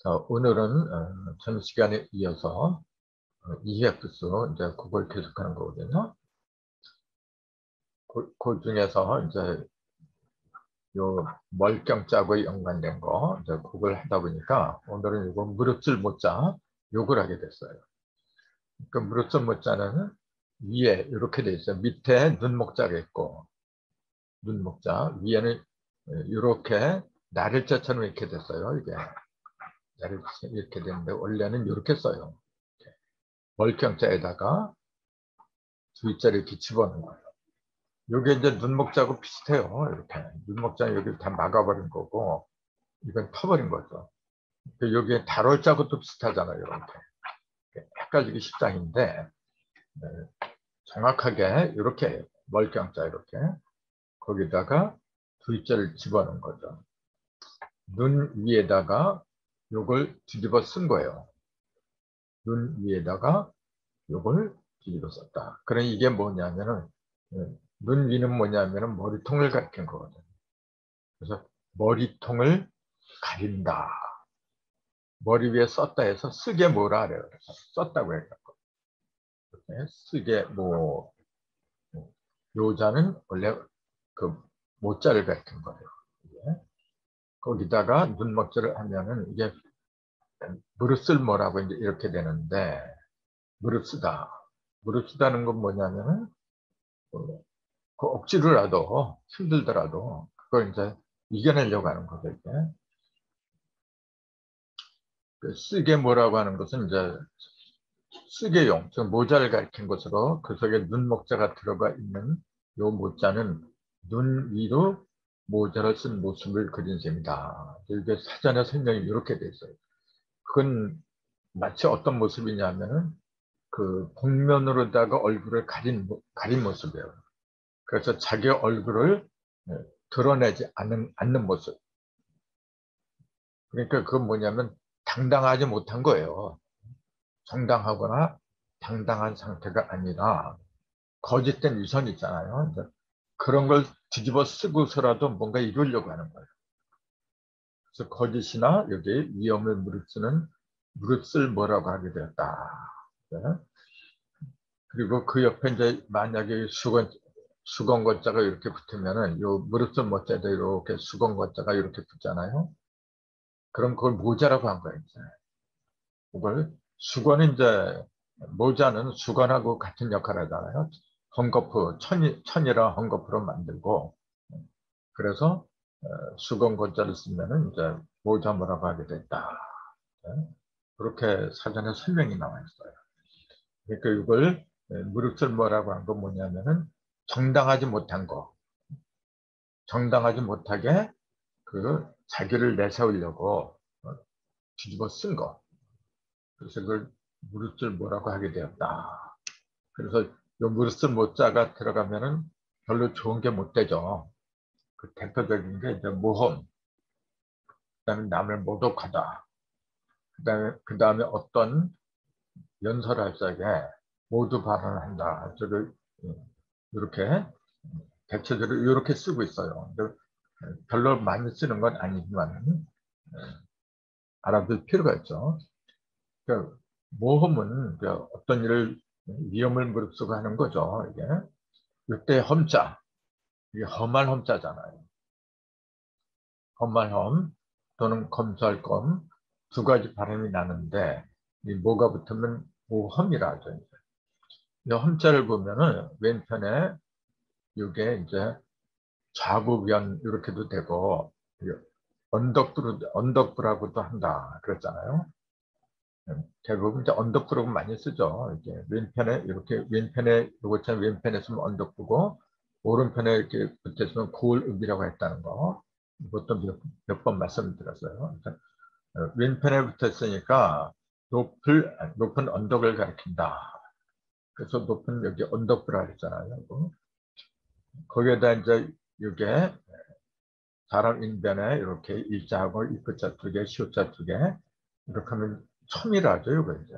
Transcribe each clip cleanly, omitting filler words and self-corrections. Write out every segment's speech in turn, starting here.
자, 오늘은 전 시간에 이어서 EF수 이제 그걸 계속하는 거거든요. 그 중에서 이제 요 멀경짝의 연관된 거 이제 그걸 하다 보니까 오늘은 이거 무릎질 못자 요걸 하게 됐어요. 그 무릎질 못자는 위에 이렇게 돼 있어요. 밑에 눈목자가 있고 눈목자 위에는 이렇게 나를자처럼 이렇게 됐어요. 이게 나를자 이렇게 되는데 원래는 이렇게 써요. 멀경자에다가 V자를 이렇게 집어넣는 거예요. 이게 이제 눈목자하고 비슷해요. 이렇게. 눈목자는 여기 다 막아버린 거고, 이건 터버린 거죠. 여기에 달월자하고도 비슷하잖아요. 이렇게. 헷갈리기 십상인데, 네, 정확하게 이렇게 멀경자 이렇게. 거기다가 V자를 집어넣은 거죠. 눈 위에다가 요걸 뒤집어 쓴 거예요. 눈 위에다가 요걸 뒤집어 썼다. 그럼 이게 뭐냐면은, 눈 위는 뭐냐면은 머리통을 가리킨 거거든요. 그래서 머리통을 가린다. 머리 위에 썼다 해서 쓰게 뭐라 그래요. 그래서 썼다고 해요. 쓰게 뭐 요자는 원래 그 모자를 가리킨 거예요. 이게. 거기다가 눈먹자를 하면은 이게 무릎 쓸 뭐라고 이제 이렇게 되는데 무릎 쓰다. 무릎 쓰다는 건 뭐냐면은 그 억지로라도 힘들더라도 그걸 이제 이겨내려고 하는 거죠. 이게. 그 쓰게 뭐라고 하는 것은 이제 쓰개용, 즉 모자를 가리킨 것으로 그 속에 눈목자가 들어가 있는 요 모자는 눈 위로 모자를 쓴 모습을 그린 셈이다. 이게 사전에 설명이 이렇게 돼 있어요. 그건 마치 어떤 모습이냐면은 그 복면으로다가 얼굴을 가린 모습이에요. 그래서 자기 얼굴을 드러내지 않는 모습. 그러니까 그건 뭐냐면 당당하지 못한 거예요. 정당하거나 당당한 상태가 아니라 거짓된 위선이 있잖아요. 그런 걸 뒤집어 쓰고서라도 뭔가 이루려고 하는 거예요. 그래서 거짓이나 여기 위험을 무릅쓰는 무릅쓸 뭐라고 하게 되었다. 네. 그리고 그 옆에 이제 만약에 수건건자가 이렇게 붙으면은 요 무릅쓸 못자도 이렇게 수건건자가 이렇게 붙잖아요. 그럼 그걸 모자라고 한 거예요. 이제. 그걸 수건은 이제 모자는 수건하고 같은 역할을 하잖아요. 헝겊프, 천이랑 헝겊프로 만들고 그래서 수건 건자를 쓰면은 이제 모자 뭐라고 하게 됐다. 네. 그렇게 사전에 설명이 나와 있어요. 그러니까 이걸 무릎을 뭐라고 한 건 뭐냐면은 정당하지 못한 거, 정당하지 못하게 그 자기를 내세우려고 뒤집어 쓴 거. 그래서 그걸 무릎을 뭐라고 하게 되었다. 그래서 이 무릎을 못자가 들어가면은 별로 좋은 게 못 되죠. 그 대표적인 게 이제 모험, 그다음에 남을 모독하다. 그 다음에 어떤 연설할 적에 모두 발언한다. 저를 이렇게 대체적으로 이렇게 쓰고 있어요. 별로 많이 쓰는 건 아니지만 알아둘 필요가 있죠. 그러니까 모험은 어떤 일을 위험을 무릅쓰고 하는 거죠. 이게 이때 험자, 이게 험한 험자잖아요. 험한 험 또는 검소할 검 두 가지 발음이 나는데 이 뭐가 붙으면 모험이라 하죠. 이 험자를 보면은 왼편에 이게 이제 좌부변 이렇게도 되고 언덕부라고도 한다 그랬잖아요. 대부분 이제 언덕부라고 많이 쓰죠. 이게 왼편에 이렇게 왼편에 요것처럼 왼편에 쓰면 언덕부고 오른편에 이렇게 붙였으면 고을읍이라고 했다는 거. 이것도 몇 번 말씀드렸어요. 왼편에 붙었으니까 높은 언덕을 가리킨다. 그래서 높은 여기 언덕부라 했잖아요. 거기에다 이제 이게 사람 인변에 이렇게 일자하고 이끝자 두 개, 시옷자 두 개, 이렇게 하면 첨이라죠, 이거 이제.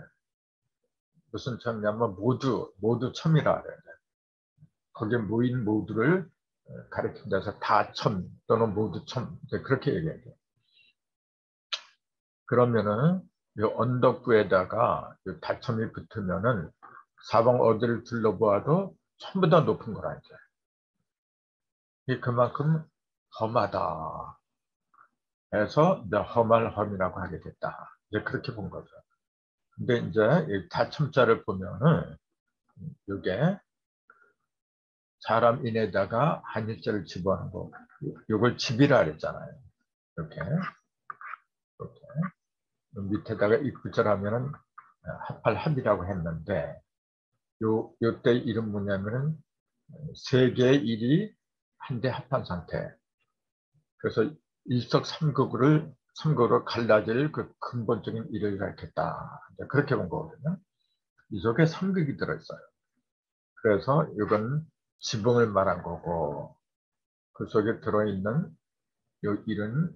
무슨 첨이냐면 모두 첨이라 그래요. 거기에 모인 모두를 가리킨다 해서 다 첨 또는 모두 첨, 이제 그렇게 얘기해요. 그러면은 이 언덕부에다가 이 다첨이 붙으면은 사방 어디를 둘러보아도 전부 다 높은 거라 이제. 이 그만큼 험하다 해서 이제 험할 험이라고 하게 됐다. 이제 그렇게 본 거죠. 근데 이제 이 다첨자를 보면은 이게 사람 인에다가 한일자를 집어넣은 거, 이걸 집이라 그랬잖아요. 이렇게, 이렇게. 밑에다가 입구절 하면은 합할합이라고 했는데, 요때 이름 뭐냐면은 세 개의 일이 한데 합한 상태. 그래서 일석삼극을 삼극으로 갈라질 그 근본적인 일을 가리켰다. 그렇게 본 거거든요. 이 속에 삼극이 들어있어요. 그래서 이건 지붕을 말한 거고, 그 속에 들어있는 요 일은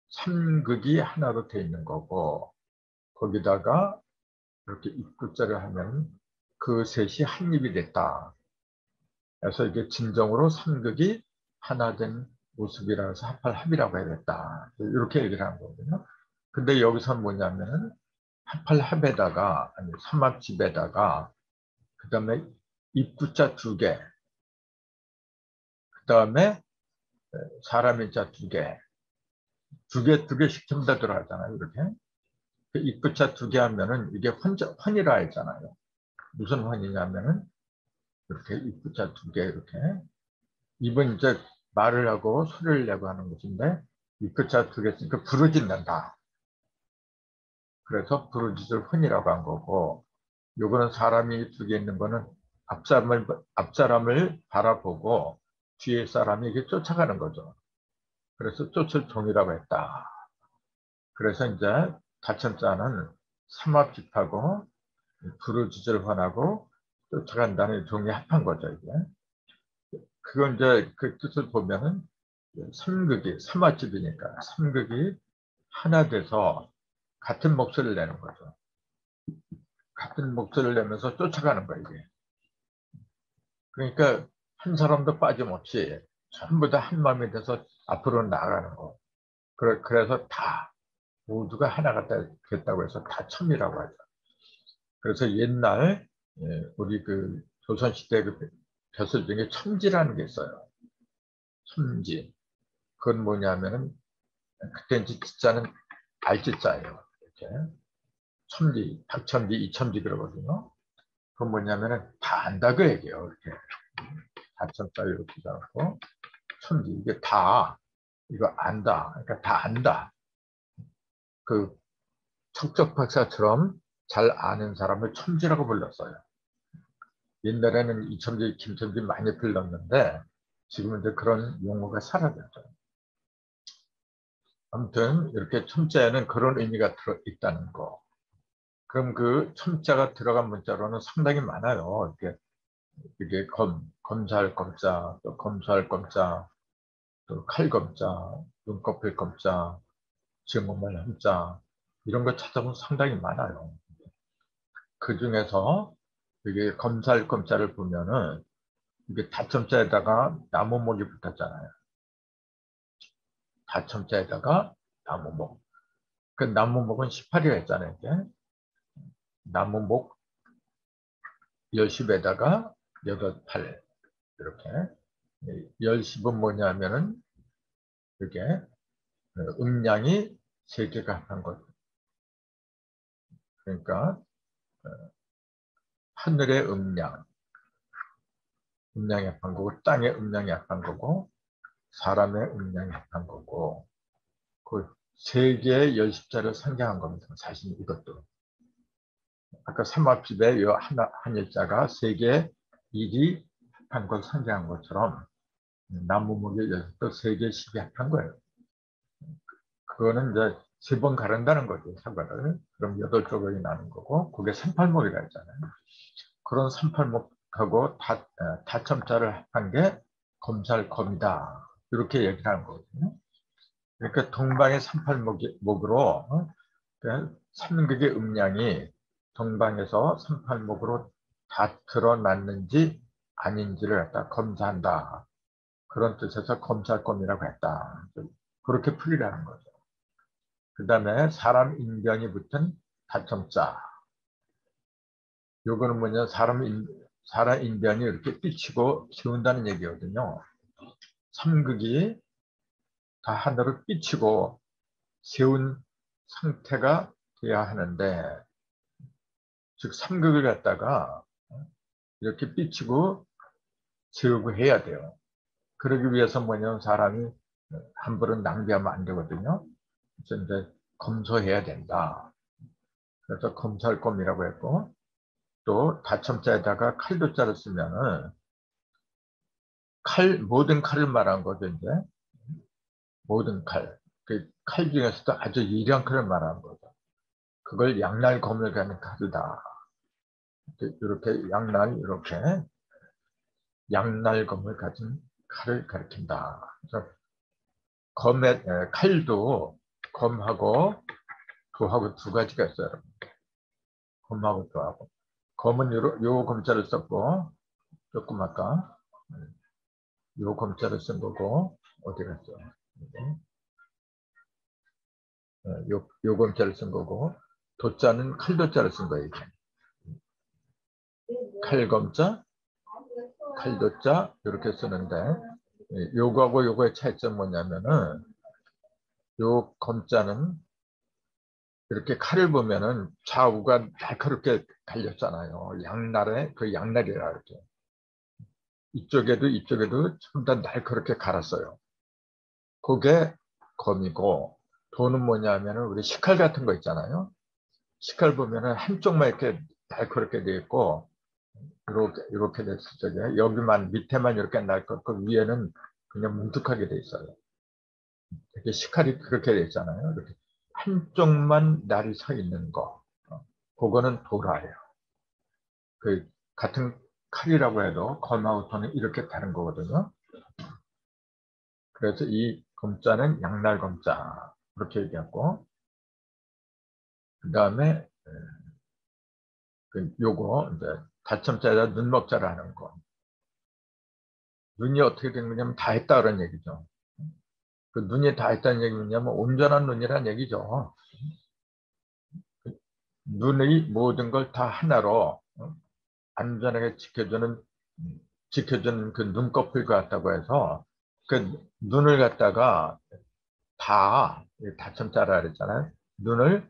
삼극이 하나로 되어 있는 거고, 거기다가 이렇게 입구자를 하면 그 셋이 한 입이 됐다. 그래서 이게 진정으로 삼극이 하나 된 모습이라서 합할합이라고 해야겠다. 이렇게 얘기를 하는 거거든요. 근데 여기서 뭐냐면은 합할합에다가, 아니, 삼합집에다가, 그 다음에 입구자 두 개, 그 다음에 사람의 자 두 개, 두 개씩 전부 다 들어가잖아요. 이렇게. 그 입구자 두 개 하면은 이게 환이라 했잖아요. 무슨 환이냐면은 이렇게 입구자 두 개 이렇게. 입은 이제 말을 하고 소리를 내고 하는 것인데 입구자 두 개 쓰니까 부르짖는다. 그래서 부르짖을 환이라고 한 거고, 요거는 사람이 두 개 있는 거는 앞사람을 바라보고 뒤에 사람이 이게 쫓아가는 거죠. 그래서 쫓을 종이라고 했다. 그래서 이제 다천자는 삼합집하고 부르짖을 환하고 쫓아간다는 종이 합한 거죠, 이게. 그건 이제 그 뜻을 보면은 삼극이, 삼합집이니까 삼극이 하나 돼서 같은 목소리를 내는 거죠. 같은 목소리를 내면서 쫓아가는 거예요, 이게. 그러니까 한 사람도 빠짐없이 전부 다 한 마음이 돼서 앞으로 나아가는 거. 그래서 다 모두가 하나가 됐다고 해서 다첨이라고 하죠. 그래서 옛날 우리 그 조선시대 그 벼슬 중에 첨지라는 게 있어요. 첨지. 그건 뭐냐면은 그때 이제 지자는 알지자예요. 이렇게 첨지, 박첨지, 이첨지 그러거든요. 그건 뭐냐면은 다 안다 그 얘기예요. 이렇게 다첨자 이렇게 잡고 첨지 이게 다 이거 안다. 그러니까 다 안다. 그 척적 박사처럼 잘 아는 사람을 첨지라고 불렀어요. 옛날에는 이첨지, 김첨지 많이 불렀는데 지금은 이제 그런 용어가 사라졌죠. 아무튼 이렇게 첨자에는 그런 의미가 들어있다는 거. 그럼 그 첨자가 들어간 문자로는 상당히 많아요. 이게 검사할 검자, 또 검사할 검자, 또 칼검자, 눈꺼풀 검자, 증오말 함자 이런 거 찾아보면 상당히 많아요. 그 중에서 이게 검사할 검자를 보면은 이게 다첨자에다가 나무목이 붙었잖아요. 다첨자에다가 나무목. 그 나무목은 18이라 했잖아요. 이게. 나무목 10에다가 8, 8 이렇게. 10은 뭐냐면은 이게 음량이 3개가 합한 거죠. 그러니까 하늘의 음량이 합한 거고 땅의 음량이 합한 거고 사람의 음량이 합한 거고 그 3개의 열십자를 상징한 겁니다. 사실 이것도. 아까 삼합집에 이 한일자가 3개의 일이 합한 걸 상징한 것처럼 나무목의 열십도 3개의 십이 합한 거예요. 그거는 이제 3번 가른다는 거죠, 사과를. 그럼 8조각이 나는 거고, 그게 38목이라 했잖아요. 그런 38목하고 다첨자를 합한 게 검살검이다. 이렇게 얘기를 하는 거거든요. 그러니까 동방의 38목으로, 삼극의 음량이 동방에서 38목으로 다 드러났는지 아닌지를 갖다 검사한다. 그런 뜻에서 검살검이라고 했다. 그렇게 풀이라는 거죠. 그 다음에 사람 인변이 붙은 다첨자. 요거는 뭐냐, 사람 인변이 이렇게 삐치고 세운다는 얘기거든요. 삼극이 다 하늘을 삐치고 세운 상태가 돼야 하는데, 즉 삼극을 갖다가 이렇게 삐치고 세우고 해야 돼요. 그러기 위해서 뭐냐면 사람이 함부로 낭비하면 안 되거든요. 그래서 이제 검소해야 된다. 그래서 검소할검이라고 했고, 또 다첨자에다가 칼도자를 쓰면은 모든 칼을 말한 거죠. 이제 모든 칼, 그 칼 중에서도 아주 예리한 칼을 말하는 거죠. 그걸 양날검을 가는 칼이다. 이렇게 양날검을 가진 칼을 가리킨다. 그래서 칼도 검하고 도하고 두 가지가 있어요. 검하고 도하고. 검은 요 검자를 썼고, 조금 아까 요 검자를 쓴 거고, 어디 갔죠? 요 검자를 쓴 거고, 도자는 칼도자를 쓴 거예요. 칼검자, 칼도자 이렇게 쓰는데, 요거하고 요거의 차이점 뭐냐면은, 요 검자는 이렇게 칼을 보면은 좌우가 날카롭게 갈렸잖아요. 그 양날이라 이렇게. 이쪽에도 전부 다 날카롭게 갈았어요. 그게 검이고, 도는 뭐냐면은 우리 식칼 같은 거 있잖아요. 식칼 보면은 한쪽만 이렇게 날카롭게 돼 있고, 이렇게 됐을 적에 여기만 밑에만 이렇게 날카롭고 위에는 그냥 뭉툭하게 돼 있어요. 이렇게 식칼이 그렇게 돼 있잖아요. 이렇게 한쪽만 날이 서 있는 거, 그거는 도라예요. 그 같은 칼이라고 해도 검하고 도는 이렇게 다른 거거든요. 그래서 이 검자는 양날검자 그렇게 얘기하고, 그 다음에 요거 이제 다첨자에다 눈먹자를 하는 거. 눈이 어떻게 된 거냐면 다 했다 그런 얘기죠. 그 눈이 다 했다는 얘기 뭐냐면 온전한 눈이란 얘기죠. 눈의 모든 걸 다 하나로 안전하게 지켜주는 그 눈꺼풀 같다고 해서 그 눈을 갖다가 다첨자라 그랬잖아요. 눈을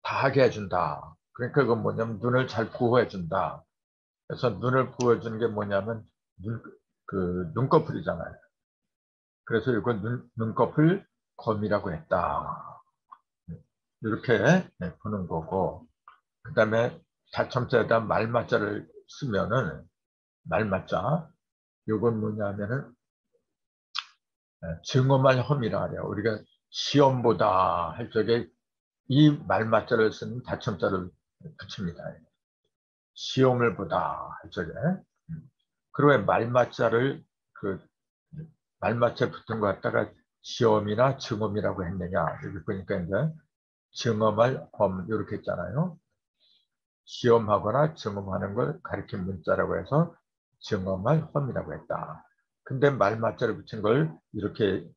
다 하게 해준다. 그러니까 그건 뭐냐면 눈을 잘 보호해준다. 그래서 눈을 보호해주는 게 뭐냐면 눈꺼풀이잖아요. 그래서 이거 눈꺼풀 검이라고 했다. 이렇게 보는 거고, 그 다음에 다첨자에다 말맞자를 쓰면은 말맞자. 이건 뭐냐면은 증오말 험이라 그래요. 우리가 시험보다 할 적에 이 말맞자를 쓰는 다첨자를 붙입니다. 시험을 보다 할 적에. 그리고 말맞자를 말맞자 붙은 거 갖다가 시험이나 증험이라고 했느냐. 여기 보니까 이제 증험할 험 이렇게 있잖아요. 시험하거나 증험하는 걸 가리킨 문자라고 해서 증험할 험이라고 했다. 근데 말맞자를 붙인 걸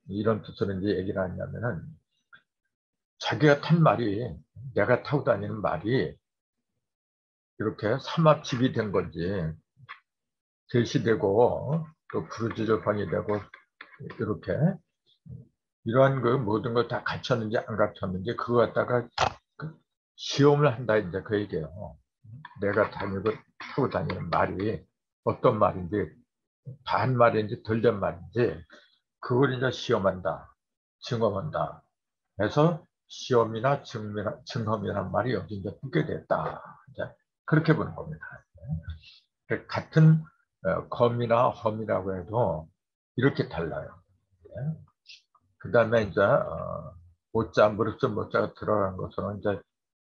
이런 뜻으로 이제 얘기를 하냐면은 자기가 탄 말이 내가 타고 다니는 말이 이렇게 삼합집이 된 건지 제시되고 또 부르짖을방이 되고 이렇게 이러한 그 모든 걸 다 갖췄는지 안 갖췄는지 그거 갖다가 시험을 한다 이제 그 얘기예요. 내가 타고 다니는 말이 어떤 말인지 반말인지 덜 된 말인지 그걸 이제 시험한다, 증험한다. 해서 시험이나 증험이란 말이 여기 이제 붙게 됐다. 이제 그렇게 보는 겁니다. 같은 검이나 험이라고 해도 이렇게 달라요. 그 다음에 이제 모자, 무릎자 모자가 들어간 것은 이제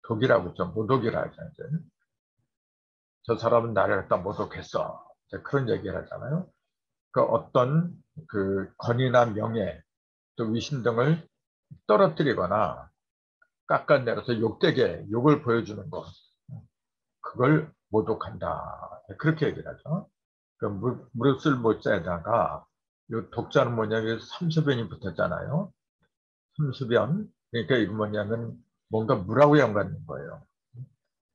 독이라고 했죠. 모독이라 하죠. 이제. 저 사람은 나를 갖다 모독했어. 이제 그런 얘기를 하잖아요. 그 어떤 그 권위나 명예, 또 위신 등을 떨어뜨리거나 깎아내려서 욕을 보여주는 것. 그걸 모독한다. 그렇게 얘기를 하죠. 그 무릇을 모자에다가 이 독자는 뭐냐면 삼수변이 붙었잖아요. 삼수변. 그러니까 이거 뭐냐면 뭔가 물하고 연관된 거예요.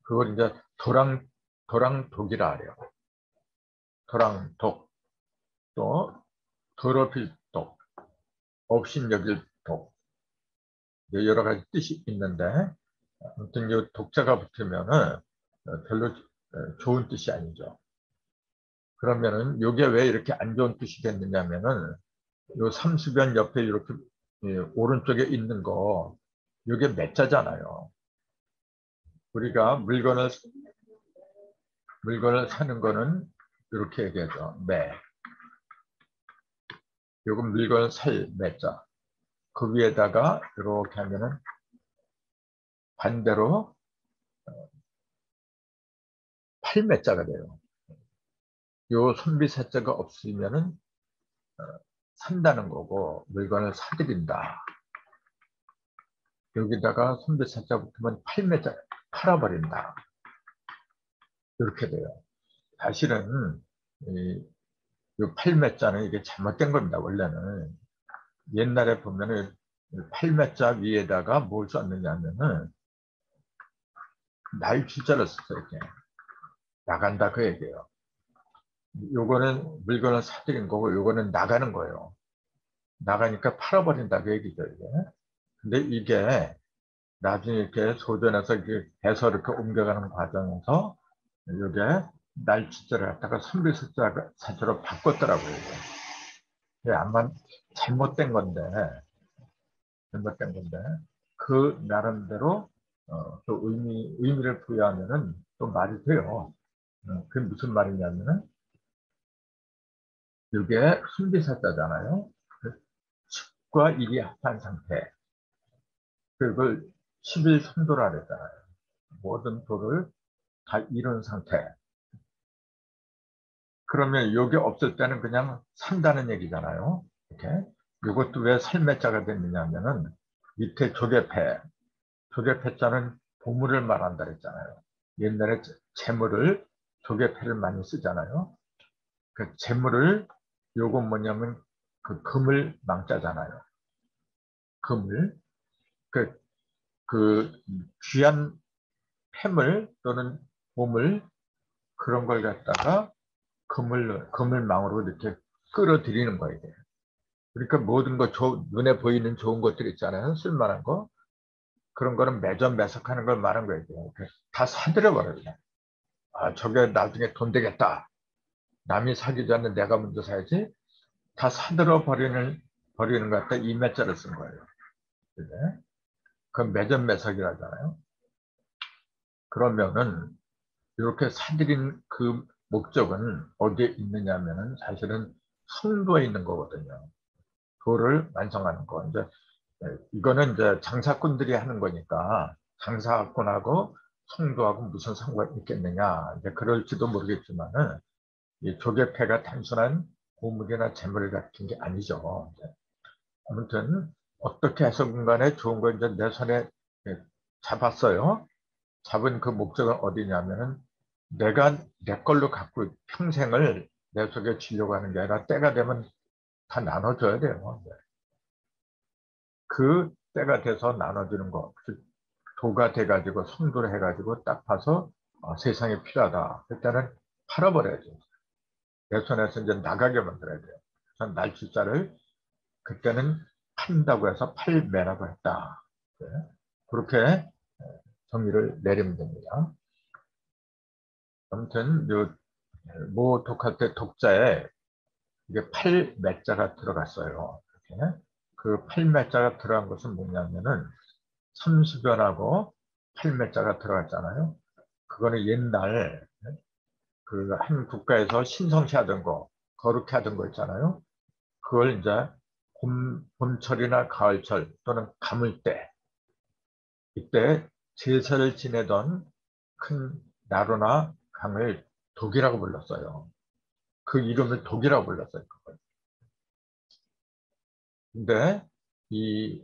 그걸 이제 도랑독이라 해요. 도랑독, 또 더럽힐 독, 업신여길 독. 여러 가지 뜻이 있는데 아무튼 이 독자가 붙으면은 별로 좋은 뜻이 아니죠. 그러면은 이게 왜 이렇게 안 좋은 뜻이 됐느냐면은 요 삼수변 옆에 이렇게 오른쪽에 있는 거 이게 매자잖아요. 우리가 물건을 사는 거는 이렇게 얘기하죠. 매. 요건 물건을 살 매자. 그 위에다가 이렇게 하면은 반대로 팔 매자가 돼요. 요 손비사자가 없으면은 산다는 거고 물건을 사들인다. 여기다가 손비사자 붙으면 팔매자 팔아버린다. 이렇게 돼요. 사실은 이 팔매자는 이게 잘못된 겁니다. 원래는 옛날에 보면은 팔매자 위에다가 뭘 썼느냐면은 날출자를 썼어요. 이렇게 나간다 그 얘기예요. 요거는 물건을 사들인 거고 요거는 나가는 거예요. 나가니까 팔아버린다 그 얘기죠. 이게. 근데 이게 나중에 이렇게 소변에서 이렇게 해서 이렇게 옮겨가는 과정에서 이게 날치자를 갖다가 선비숫자로 바꿨더라고요. 이게 아마 잘못된 건데, 잘못된 건데, 그 나름대로 또 의미를 부여하면은 또 말이 돼요. 그게 무슨 말이냐면은 이게 순비사자잖아요. 습과 일이 합한 상태. 그걸 11선도라 그랬잖아요. 모든 도를 다 이룬 상태. 그러면 이게 없을 때는 그냥 산다는 얘기잖아요. 이렇게. 이것도 왜 살매자가 됐느냐 하면은 밑에 조개패자는 보물을 말한다 그랬잖아요. 옛날에 재물을 조개패를 많이 쓰잖아요. 그 재물을 요건 뭐냐면 그 금을 망자잖아요. 금을 그, 그 귀한 폐물 또는 보물 그런 걸 갖다가 그물망으로 이렇게 끌어들이는 거예요. 그러니까 모든 거 눈에 보이는 좋은 것들 있잖아요. 쓸만한 거. 그런 거는 매점매석하는 걸 말한 거예요. 다 사들여버려요. 아, 저게 나중에 돈 되겠다. 남이 사기 전에 내가 먼저 사야지. 다 버리는 것 같다. 이 매자를 쓴 거예요. 그게. 그건 매점매석이라잖아요. 그러면은 이렇게 사들인 그 목적은 어디에 있느냐면은 사실은 성도에 있는 거거든요. 도를 완성하는 거. 이제 이거는 이제 장사꾼들이 하는 거니까 장사꾼하고 성도하고 무슨 상관이 있겠느냐. 이제 그럴지도 모르겠지만은 이 조개패가 단순한 보물이나 재물 같은 게 아니죠. 아무튼 어떻게 해서든 간에 좋은 거 이제 내 손에 잡았어요. 잡은 그 목적은 어디냐면은 내가 내 걸로 갖고 평생을 내 속에 지려고 하는 게 아니라 때가 되면 다 나눠줘야 돼요. 그 때가 돼서 나눠주는 거. 도가 돼가지고 성도를 해가지고 딱 봐서 세상에 필요하다. 그때는 팔아버려야죠. 내 손에서 이제 나가게 만들어야 돼요. 전 날치자를 그때는 판다고 해서 팔매라고 했다. 네. 그렇게 정의를 내리면 됩니다. 아무튼 모 독할 때 독자에 이게 팔매자가 들어갔어요. 이렇게. 그 팔매자가 들어간 것은 뭐냐면은 삼수변하고 팔매자가 들어갔잖아요. 그거는 옛날 그 한 국가에서 신성시 하던 거, 거룩히 하던 거 있잖아요. 그걸 이제 봄철이나 가을철 또는 가물때 이때 제사를 지내던 큰 나루나 강을 독이라고 불렀어요. 그 이름을 독이라고 불렀어요. 그걸. 근데 이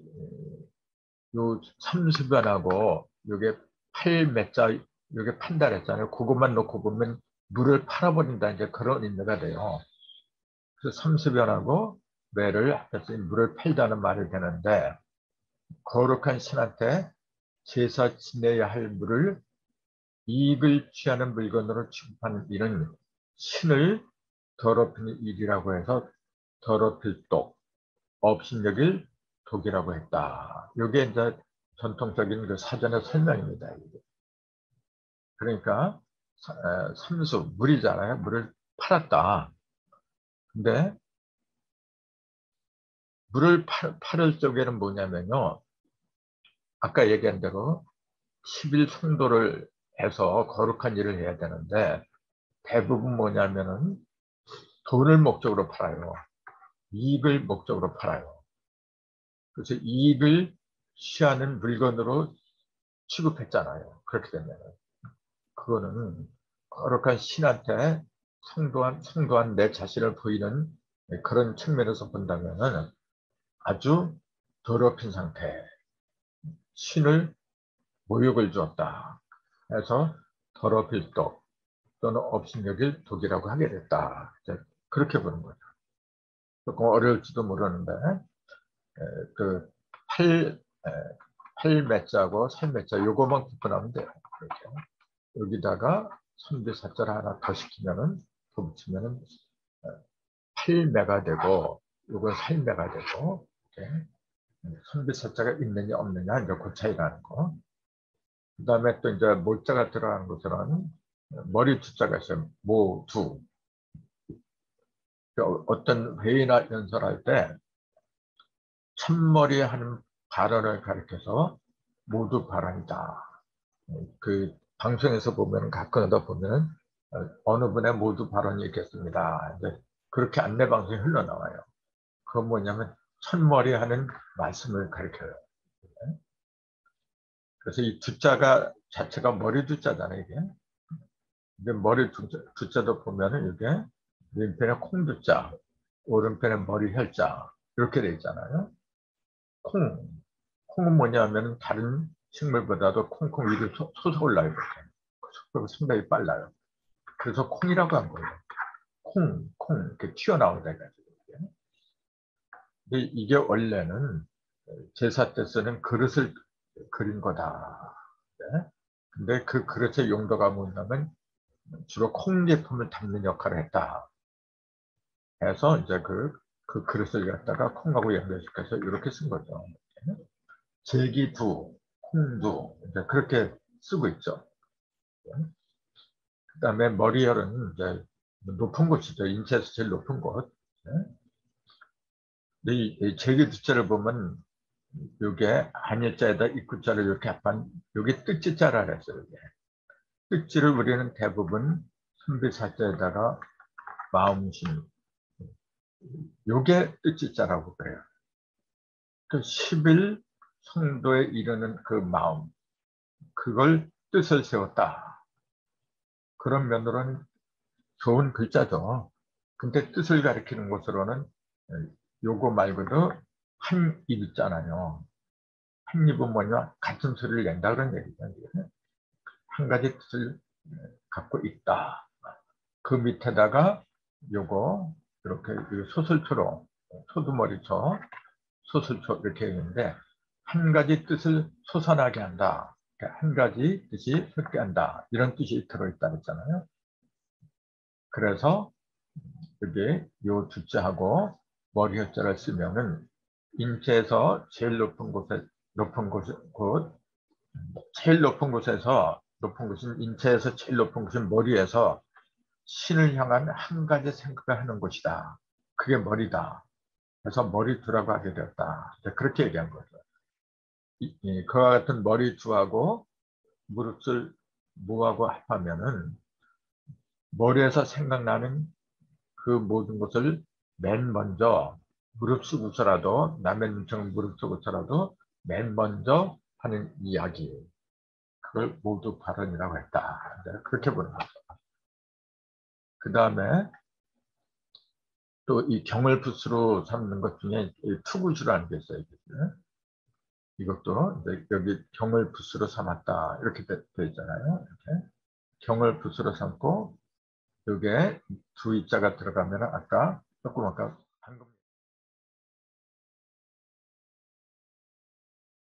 요 삼수변하고 요게 팔매자 요게 판다 그랬잖아요. 그것만 놓고 보면 물을 팔아버린다 이제 그런 의미가 돼요. 그래서 삼수변하고 매를 합해서 물을 팔다는 말이 되는데 거룩한 신한테 제사 지내야 할 물을 이익을 취하는 물건으로 취급하는 일은 신을 더럽히는 일이라고 해서 더럽힐 독, 업신여길 독이라고 했다. 이게 이제 전통적인 그 사전의 설명입니다. 그러니까 삼수, 물이잖아요. 물을 팔았다. 근데 물을 팔을 적에는 뭐냐면요. 아까 얘기한 대로 10일 성도를 해서 거룩한 일을 해야 되는데 대부분 뭐냐면은 돈을 목적으로 팔아요. 이익을 목적으로 팔아요. 그래서 이익을 취하는 물건으로 취급했잖아요. 그렇게 되면 그거는 거룩한 신한테 성도한 내 자신을 보이는 그런 측면에서 본다면은 아주 더럽힌 상태, 신을 모욕을 주었다. 해서 더럽힐 독 또는 업신여길 독이라고 하게 됐다. 그렇게 보는 거죠. 조금 어려울지도 모르는데 그 팔, 팔매자고 살매자 요거만 구분하면 돼요. 이렇게. 여기다가 선비사자를 하나 더 시키면은 더 붙이면은 팔매가 되고 요건 살매가 되고 이렇게. 선비사자가 있느냐 없느냐 이제 그 차이라는 거. 그 다음에 또 이제 모자가 들어가는 것은 머리 두자가 있어요. 모두. 어떤 회의나 연설할 때 첫머리 하는 발언을 가리켜서 모두 발언이다. 그 방송에서 보면 가끔가다 보면 어느 분의 모두 발언이 있겠습니다. 이제 그렇게 안내 방송이 흘러나와요. 그건 뭐냐면 첫머리 하는 말씀을 가리켜요. 그래서 이 두자가 자체가 머리 두자잖아요, 이게. 근데 머리 두자도 보면은 이게 왼편에 콩두자, 오른편에 머리 혈자 이렇게 돼 있잖아요. 콩은 뭐냐면 다른 식물보다도 콩콩 위로 솟아올라요. 이렇게. 속도가 상당히 빨라요. 그래서 콩이라고 한 거예요. 콩, 이렇게 튀어나온다 해가지고. 근데 이게 원래는 제사 때 쓰는 그릇을 그린 거다. 네? 근데 그 그릇의 용도가 뭐냐면 주로 콩제품을 담는 역할을 했다. 해서 이제 그 그릇을 갖다가 콩하고 연결시켜서 이렇게 쓴 거죠. 제기두, 콩두, 이제 그렇게 쓰고 있죠. 그 다음에 머리열은 이제 높은 곳이죠. 인체에서 제일 높은 곳. 근데 이 제기두자를 보면 요게 한일자에다 입구자를 이렇게 합한 요게 뜻지자라 그랬어요. 이게. 뜻지를 우리는 대부분 선비사자에다가 마음심 요게 뜻지자라고 그래요. 그 10일 성도에 이르는 그 마음 그걸 뜻을 세웠다. 그런 면으로는 좋은 글자죠. 근데 뜻을 가리키는 것으로는 요거 말고도 한 입 있잖아요. 한 입은 뭐냐? 같은 소리를 낸다 그런 얘기죠. 한 가지 뜻을 갖고 있다. 그 밑에다가 요거 이렇게 소설초로 소두머리초 소설초 이렇게 있는데 한 가지 뜻을 솟아나게 한다. 한 가지 뜻이 섞게 한다. 이런 뜻이 들어있다 그랬잖아요. 그래서 여기 요 두자하고 머리 혀자를 쓰면은 인체에서 제일 제일 높은 곳에서 높은 곳은 인체에서 제일 높은 곳은 머리에서 신을 향한 한 가지 생각을 하는 곳이다. 그게 머리다. 그래서 머리두라고 하게 되었다. 그렇게 얘기한 거죠. 그와 같은 머리두하고 무릎을 무하고 합하면은 머리에서 생각나는 그 모든 것을 맨 먼저 무릅쓰고서라도 남의 눈처럼 무릅쓰고서라도 맨 먼저 하는 이야기 그걸 모두 발언이라고 했다. 그렇게 보는 거죠. 그 다음에 또 이 경을 붓으로 삼는 것 중에 투구주라는 게 있어요. 이것도 이제 여기 경을 붓으로 삼았다 이렇게 돼 있잖아요. 이렇게 경을 붓으로 삼고 여기에 두 입자가 들어가면 아까 조금 아까 방금